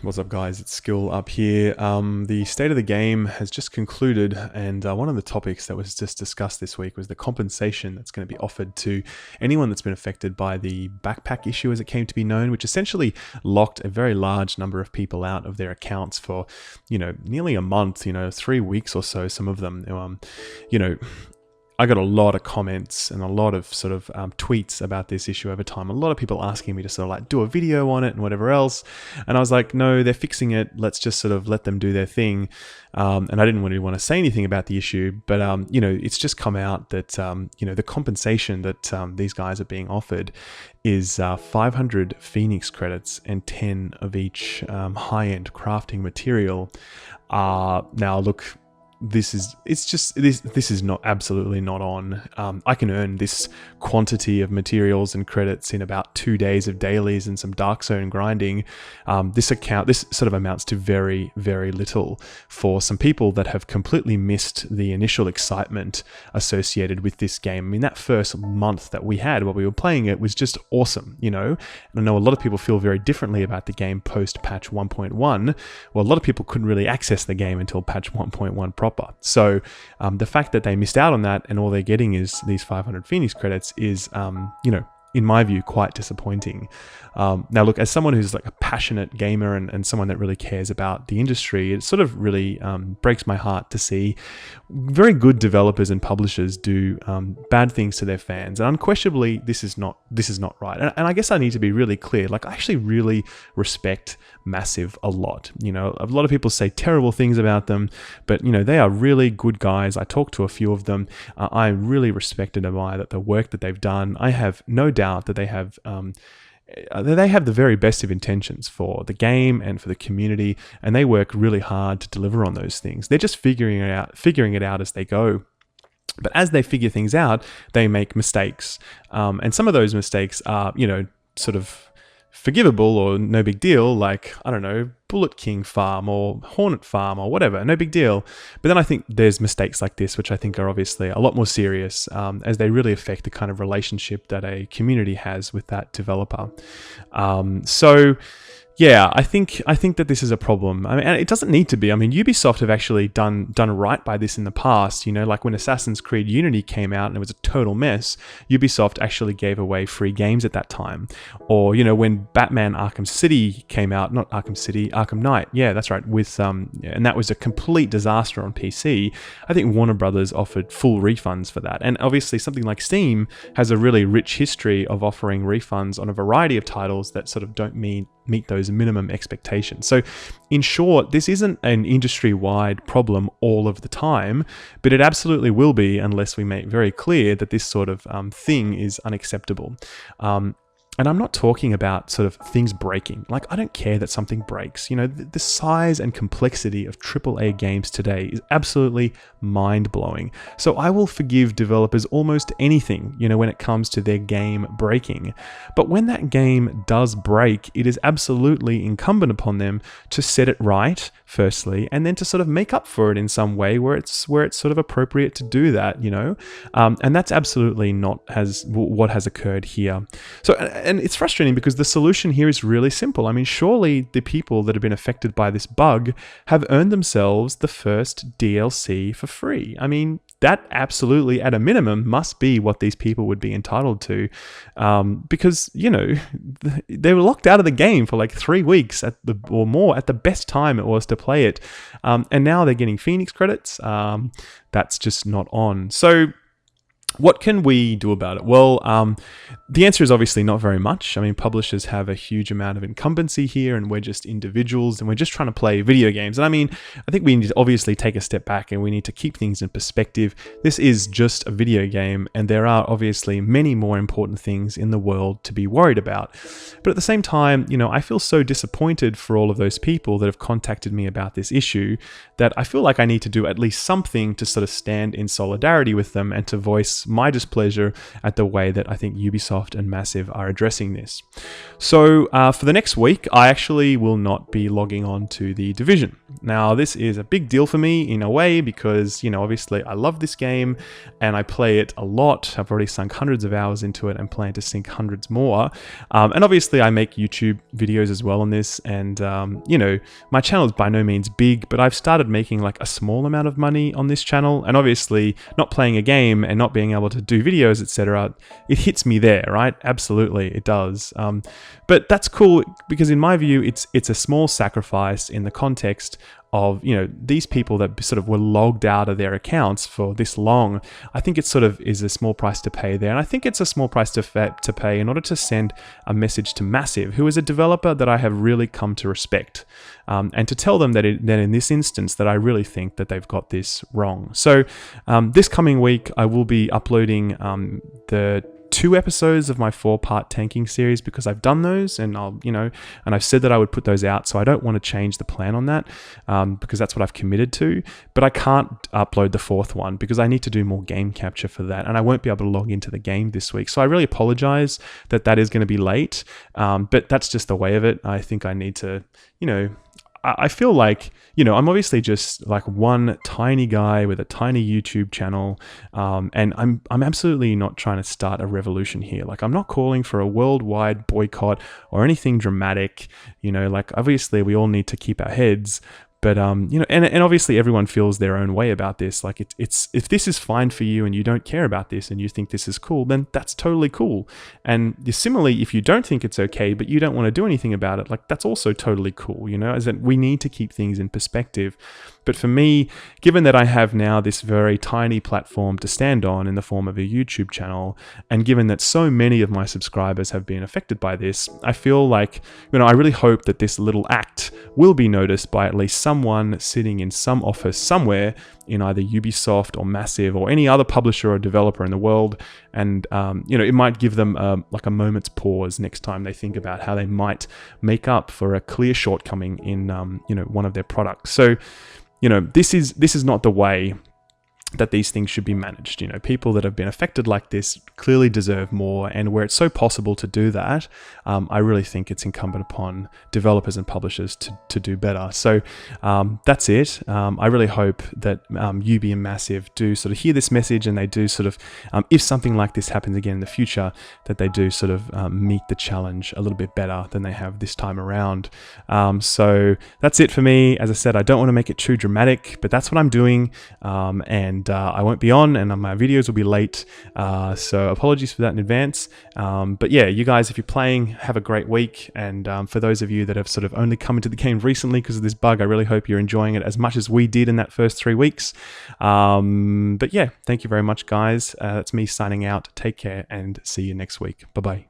What's up, guys? It's Skill up here. The state of the game has just concluded, and one of the topics that was just discussed this week was the compensation that's going to be offered to anyone that's been affected by the backpack issue, as it came to be known, which essentially locked a very large number of people out of their accounts for, nearly a month, 3 weeks or so, some of them. I got a lot of comments and a lot of sort of tweets about this issue over time. A lot of people asking me to sort of like do a video on it and whatever else. And I was like, no, they're fixing it. Let's just sort of let them do their thing. And I didn't really want to say anything about the issue, but it's just come out that the compensation that these guys are being offered is 500 Phoenix credits and 10 of each high-end crafting material. Now look. This is not absolutely not on. I can earn this quantity of materials and credits in about 2 days of dailies and some Dark Zone grinding. This sort of amounts to very, very little for some people that have completely missed the initial excitement associated with this game. I mean, that first month that we had while we were playing it was just awesome, And I know a lot of people feel very differently about the game post patch 1.1. Well, a lot of people couldn't really access the game until patch 1.1 proper. So the fact that they missed out on that and all they're getting is these 500 Phoenix credits is, in my view, quite disappointing. Now, look, as someone who's like a passionate gamer and someone that really cares about the industry, it sort of really breaks my heart to see very good developers and publishers do bad things to their fans. And unquestionably, this is not right. And I guess I need to be really clear. Like, I actually really respect Massive a lot. A lot of people say terrible things about them, but they are really good guys. I talked to a few of them. I really respect and admire the work that they've done. I have no doubt that they have the very best of intentions for the game and for the community, and they work really hard to deliver on those things. They're just figuring it out as they go. But as they figure things out, they make mistakes, and some of those mistakes are, sort of forgivable or no big deal, like, I don't know, Bullet King Farm or Hornet Farm or whatever, no big deal. But then I think there's mistakes like this, which I think are obviously a lot more serious, as they really affect the kind of relationship that a community has with that developer. Yeah, I think that this is a problem. I mean, and it doesn't need to be. I mean, Ubisoft have actually done right by this in the past. Like when Assassin's Creed Unity came out and it was a total mess, Ubisoft actually gave away free games at that time. Or when Batman Arkham City came out, not Arkham City, Arkham Knight. Yeah, that's right. With and that was a complete disaster on PC. I think Warner Brothers offered full refunds for that. And obviously, something like Steam has a really rich history of offering refunds on a variety of titles that sort of don't meet those minimum expectations. So in short, this isn't an industry-wide problem all of the time, but it absolutely will be unless we make very clear that this sort of thing is unacceptable. And I'm not talking about sort of things breaking. Like, I don't care that something breaks. The size and complexity of AAA games today is absolutely mind-blowing. So I will forgive developers almost anything, when it comes to their game breaking. But when that game does break, it is absolutely incumbent upon them to set it right, firstly, and then to sort of make up for it in some way where it's sort of appropriate to do that, and that's absolutely not what has occurred here. So, and it's frustrating because the solution here is really simple. I mean, surely the people that have been affected by this bug have earned themselves the first DLC for free. I mean, that absolutely, at a minimum, must be what these people would be entitled to, because, they were locked out of the game for like 3 weeks or more at the best time it was to play it. And now they're getting Phoenix credits. That's just not on. So what can we do about it? Well, the answer is obviously not very much. I mean, publishers have a huge amount of incumbency here, and we're just individuals, and we're just trying to play video games. And I mean, I think we need to obviously take a step back, and we need to keep things in perspective. This is just a video game, and there are obviously many more important things in the world to be worried about. But at the same time, I feel so disappointed for all of those people that have contacted me about this issue that I feel like I need to do at least something to sort of stand in solidarity with them and to voice voice my displeasure at the way that I think Ubisoft and Massive are addressing this. So for the next week, I actually will not be logging on to The Division. Now, this is a big deal for me in a way because, you know, obviously I love this game and I play it a lot. I've already sunk hundreds of hours into it and plan to sink hundreds more. And obviously I make YouTube videos as well on this, and you know, my channel is by no means big, but I've started making like a small amount of money on this channel, and obviously not playing a game and not being able to do videos, etc., it hits me there, right? Absolutely, it does. But that's cool because in my view, it's a small sacrifice in the context of, you know, these people that sort of were logged out of their accounts for this long. I think it sort of is a small price to pay there, and I think it's a small price to pay in order to send a message to Massive, who is a developer that I have really come to respect, and to tell them that in this instance that I really think that they've got this wrong. So this coming week I will be uploading the 2 episodes of my 4-part tanking series because I've done those, and I've said that I would put those out, so I don't want to change the plan on that because that's what I've committed to. But I can't upload the 4th one because I need to do more game capture for that, and I won't be able to log into the game this week. So I really apologize that is going to be late, but that's just the way of it. I think I need to, you know, I feel like, you know, I'm obviously just like one tiny guy with a tiny YouTube channel, and I'm absolutely not trying to start a revolution here. Like, I'm not calling for a worldwide boycott or anything dramatic, you know, like obviously we all need to keep our heads. But, you know, and obviously everyone feels their own way about this. Like, it's if this is fine for you and you don't care about this and you think this is cool, then that's totally cool. And similarly, if you don't think it's okay, but you don't want to do anything about it, like, that's also totally cool, you know, as that we need to keep things in perspective. But for me, given that I have now this very tiny platform to stand on in the form of a YouTube channel, and given that so many of my subscribers have been affected by this, I feel like, you know, I really hope that this little act will be noticed by at least someone sitting in some office somewhere in either Ubisoft or Massive or any other publisher or developer in the world. And, you know, it might give them like a moment's pause next time they think about how they might make up for a clear shortcoming in, you know, one of their products. So, you know, this is not the way that these things should be managed. You know, people that have been affected like this clearly deserve more, and where it's so possible to do that, I really think it's incumbent upon developers and publishers to do better. So that's it. I really hope that Ubi and Massive do sort of hear this message, and they do sort of, if something like this happens again in the future, that they do sort of meet the challenge a little bit better than they have this time around. So that's it for me. As I said, I don't want to make it too dramatic, but that's what I'm doing, and I won't be on, and my videos will be late, so apologies for that in advance. But yeah, you guys, if you're playing, have a great week, and for those of you that have sort of only come into the game recently because of this bug, I really hope you're enjoying it as much as we did in that first 3 weeks. But yeah, thank you very much, guys. That's me signing out. Take care, and see you next week. Bye-bye.